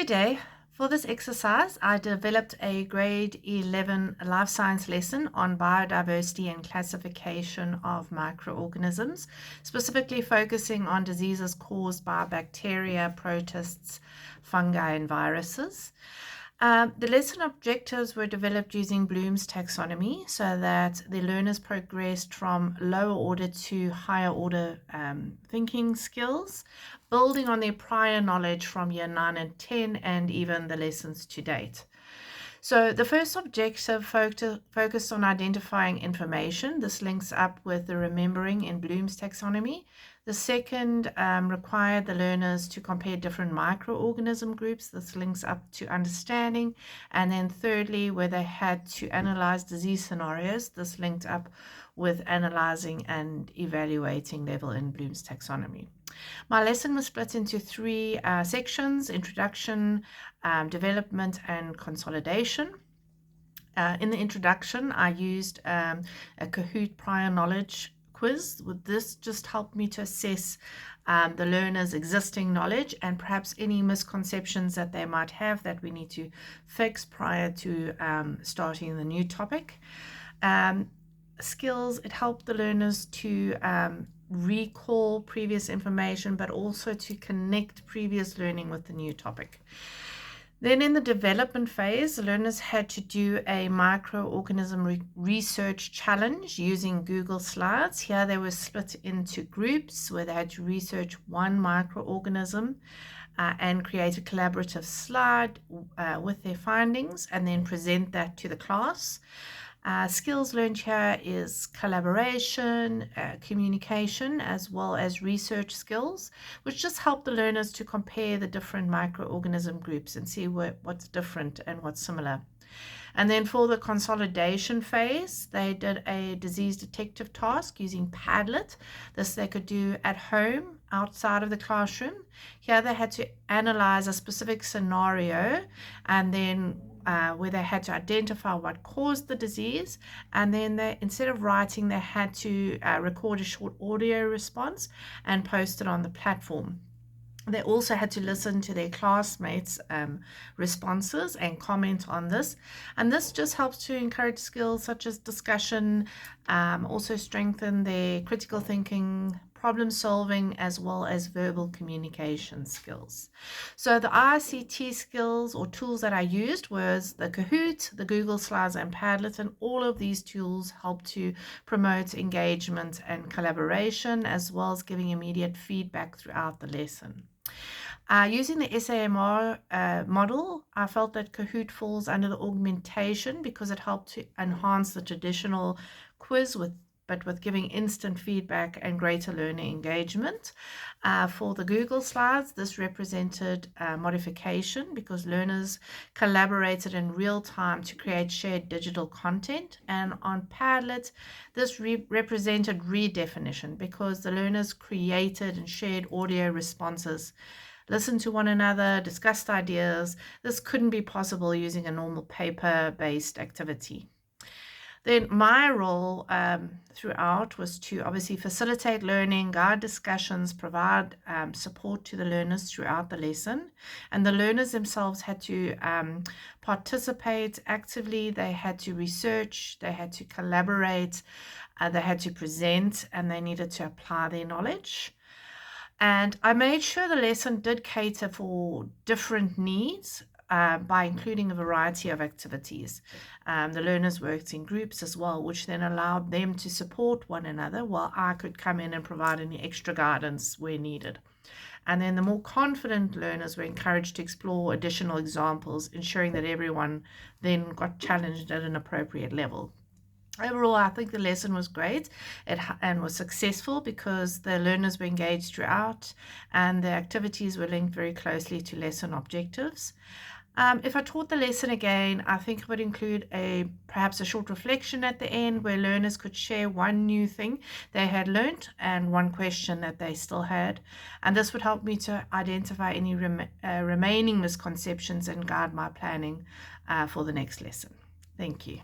Good day. For this exercise, I developed a grade 11 life science lesson on biodiversity and classification of microorganisms, specifically focusing on diseases caused by bacteria, protists, fungi, and viruses. The lesson objectives were developed using Bloom's taxonomy so that the learners progressed from lower order to higher order thinking skills, building on their prior knowledge from year 9 and 10 and even the lessons to date. So the first objective focused on identifying information. This links up with the remembering in Bloom's taxonomy. The second required the learners to compare different microorganism groups. This links up to understanding. And then thirdly, where they had to analyze disease scenarios. This linked up with analyzing and evaluating level in Bloom's taxonomy. My lesson was split into three sections: introduction, development, and consolidation. In the introduction, I used a Kahoot prior knowledge quiz. This just helped me to assess the learner's existing knowledge and perhaps any misconceptions that they might have that we need to fix prior to starting the new topic. Skills, it helped the learners to recall previous information, but also to connect previous learning with the new topic. Then in the development phase, the learners had to do a microorganism research challenge using Google Slides. Here they were split into groups where they had to research one microorganism and create a collaborative slide with their findings and then present that to the class. Skills learned here is collaboration, communication, as well as research skills, which just help the learners to compare the different microorganism groups and see what's different and what's similar. And then for the consolidation phase, they did a disease detective task using Padlet. This they could do at home, outside of the classroom. Here they had to analyze a specific scenario and then where they had to identify what caused the disease, and then they, instead of writing, they had to record a short audio response and post it on the platform. They also had to listen to their classmates' responses and comment on this. And this just helps to encourage skills such as discussion, also strengthen their critical thinking, problem solving, as well as verbal communication skills. So the ICT skills or tools that I used was the Kahoot, the Google Slides, and Padlet, and all of these tools help to promote engagement and collaboration, as well as giving immediate feedback throughout the lesson. Using the SAMR model, I felt that Kahoot falls under the augmentation because it helped to enhance the traditional quiz but with giving instant feedback and greater learner engagement. For the Google Slides, this represented modification because learners collaborated in real time to create shared digital content. And on Padlet, this represented redefinition because the learners created and shared audio responses, listened to one another, discussed ideas. This couldn't be possible using a normal paper-based activity. Then my role throughout was to obviously facilitate learning, guide discussions, provide support to the learners throughout the lesson. And the learners themselves had to participate actively. They had to research, they had to collaborate, they had to present, and they needed to apply their knowledge. And I made sure the lesson did cater for different needs by including a variety of activities. The learners worked in groups as well, which then allowed them to support one another while I could come in and provide any extra guidance where needed. And then the more confident learners were encouraged to explore additional examples, ensuring that everyone then got challenged at an appropriate level. Overall, I think the lesson was great and was successful because the learners were engaged throughout and the activities were linked very closely to lesson objectives. If I taught the lesson again, I think it would include perhaps a short reflection at the end where learners could share one new thing they had learned and one question that they still had. And this would help me to identify any remaining misconceptions and guide my planning for the next lesson. Thank you.